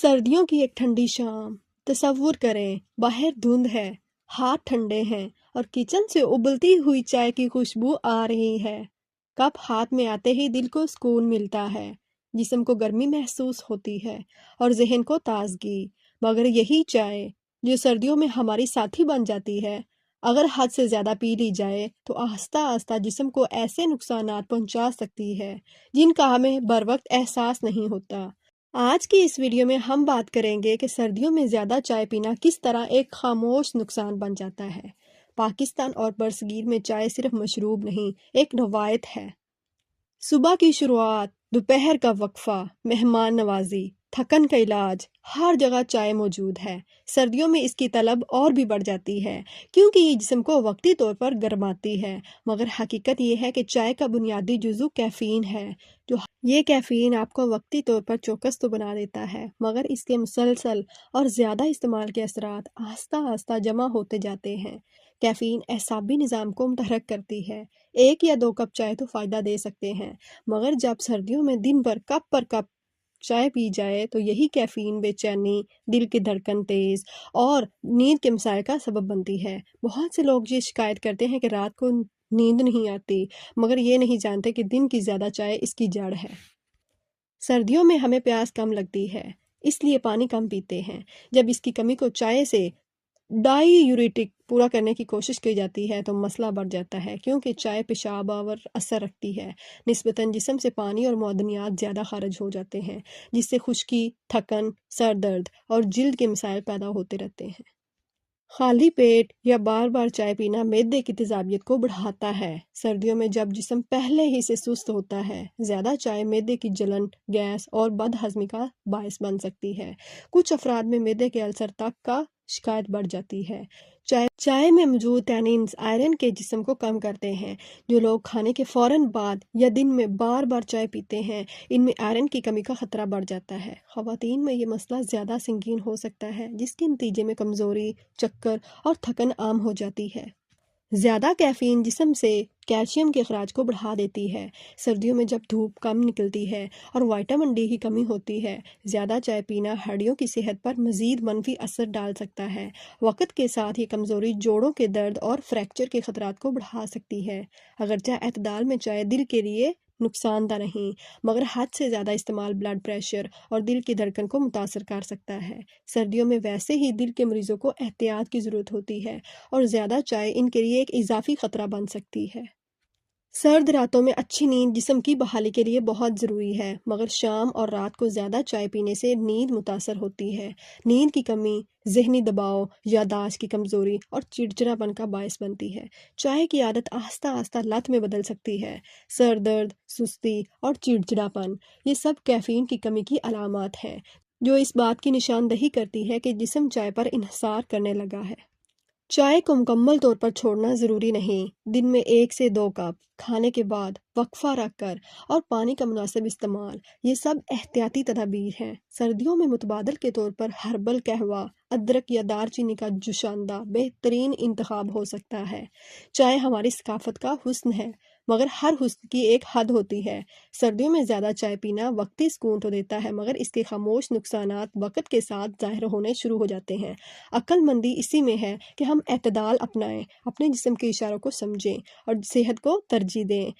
سردیوں کی ایک ٹھنڈی شام، تصور کریں باہر دھند ہے، ہاتھ ٹھنڈے ہیں اور کچن سے ابلتی ہوئی چائے کی خوشبو آ رہی ہے۔ کپ ہاتھ میں آتے ہی دل کو سکون ملتا ہے، جسم کو گرمی محسوس ہوتی ہے اور ذہن کو تازگی۔ مگر یہی چائے جو سردیوں میں ہماری ساتھی بن جاتی ہے، اگر حد سے زیادہ پی لی جائے تو آہستہ آہستہ جسم کو ایسے نقصانات پہنچا سکتی ہے جن کا ہمیں بروقت احساس نہیں ہوتا۔ آج کی اس ویڈیو میں ہم بات کریں گے کہ سردیوں میں زیادہ چائے پینا کس طرح ایک خاموش نقصان بن جاتا ہے۔ پاکستان اور برصغیر میں چائے صرف مشروب نہیں، ایک روایت ہے۔ صبح کی شروعات، دوپہر کا وقفہ، مہمان نوازی، تھکن کا علاج، ہر جگہ چائے موجود ہے۔ سردیوں میں اس کی طلب اور بھی بڑھ جاتی ہے کیونکہ یہ جسم کو وقتی طور پر گرماتی ہے، مگر حقیقت یہ ہے کہ چائے کا بنیادی جزو کیفین ہے۔ یہ کیفین آپ کو وقتی طور پر چوکس تو بنا دیتا ہے، مگر اس کے مسلسل اور زیادہ استعمال کے اثرات آہستہ آہستہ جمع ہوتے جاتے ہیں۔ کیفین اعصابی نظام کو متحرک کرتی ہے۔ 1 یا 2 کپ چائے تو فائدہ دے سکتے ہیں، مگر جب سردیوں میں دن بھر کپ پر کپ چائے پی جائے تو یہی کیفین بے چینی، دل کی دھڑکن تیز اور نیند کے مسائل کا سبب بنتی ہے۔ بہت سے لوگ یہ شکایت کرتے ہیں کہ رات کو نیند نہیں آتی، مگر یہ نہیں جانتے کہ دن کی زیادہ چائے اس کی جڑ ہے۔ سردیوں میں ہمیں پیاس کم لگتی ہے، اس لیے پانی کم پیتے ہیں۔ جب اس کی کمی کو چائے سے ڈائی یوریٹک پورا کرنے کی کوشش کی جاتی ہے تو مسئلہ بڑھ جاتا ہے، کیونکہ چائے پیشاب آور اثر رکھتی ہے۔ نسبتاً جسم سے پانی اور معدنیات زیادہ خارج ہو جاتے ہیں، جس سے خشکی، تھکن، سر درد اور جلد کے مسائل پیدا ہوتے رہتے ہیں۔ خالی پیٹ یا بار بار چائے پینا معدے کی تیزابیت کو بڑھاتا ہے۔ سردیوں میں جب جسم پہلے ہی سے سست ہوتا ہے، زیادہ چائے معدے کی جلن، گیس اور بد ہضمی کا باعث بن سکتی ہے۔ کچھ افراد میں معدے کے السر تک کا شکایت بڑھ جاتی ہے۔ چائے میں موجود ٹیننز آئرن کے جسم کو کم کرتے ہیں۔ جو لوگ کھانے کے فوراً بعد یا دن میں بار بار چائے پیتے ہیں، ان میں آئرن کی کمی کا خطرہ بڑھ جاتا ہے۔ خواتین میں یہ مسئلہ زیادہ سنگین ہو سکتا ہے، جس کے نتیجے میں کمزوری، چکر اور تھکن عام ہو جاتی ہے۔ زیادہ کیفین جسم سے کیلشیم کے اخراج کو بڑھا دیتی ہے۔ سردیوں میں جب دھوپ کم نکلتی ہے اور وٹامن ڈی کی کمی ہوتی ہے، زیادہ چائے پینا ہڈیوں کی صحت پر مزید منفی اثر ڈال سکتا ہے۔ وقت کے ساتھ یہ کمزوری جوڑوں کے درد اور فریکچر کے خطرات کو بڑھا سکتی ہے۔ اگرچہ اعتدال میں چائے دل کے لیے نقصان دہ نہیں، مگر حد سے زیادہ استعمال بلڈ پریشر اور دل کی دھڑکن کو متاثر کر سکتا ہے۔ سردیوں میں ویسے ہی دل کے مریضوں کو احتیاط کی ضرورت ہوتی ہے اور زیادہ چائے ان کے لیے ایک اضافی خطرہ بن سکتی ہے۔ سرد راتوں میں اچھی نیند جسم کی بحالی کے لیے بہت ضروری ہے، مگر شام اور رات کو زیادہ چائے پینے سے نیند متاثر ہوتی ہے۔ نیند کی کمی ذہنی دباؤ، یادداشت کی کمزوری اور چڑچڑاپن کا باعث بنتی ہے۔ چائے کی عادت آہستہ آہستہ لت میں بدل سکتی ہے۔ سر درد، سستی اور چڑچڑاپن، یہ سب کیفین کی کمی کی علامات ہیں، جو اس بات کی نشاندہی کرتی ہے کہ جسم چائے پر انحصار کرنے لگا ہے۔ چائے کو مکمل طور پر چھوڑنا ضروری نہیں۔ دن میں 1 سے 2 کپ، کھانے کے بعد وقفہ رکھ کر اور پانی کا مناسب استعمال، یہ سب احتیاطی تدابیر ہیں۔ سردیوں میں متبادل کے طور پر ہربل قہوہ، ادرک یا دار چینی کا جوشاندہ بہترین انتخاب ہو سکتا ہے۔ چائے ہماری ثقافت کا حسن ہے، مگر ہر حسن کی ایک حد ہوتی ہے۔ سردیوں میں زیادہ چائے پینا وقتی سکون تو دیتا ہے، مگر اس کے خاموش نقصانات وقت کے ساتھ ظاہر ہونے شروع ہو جاتے ہیں۔ عقل مندی اسی میں ہے کہ ہم اعتدال اپنائیں، اپنے جسم کے اشاروں کو سمجھیں اور صحت کو ترجیح دیں،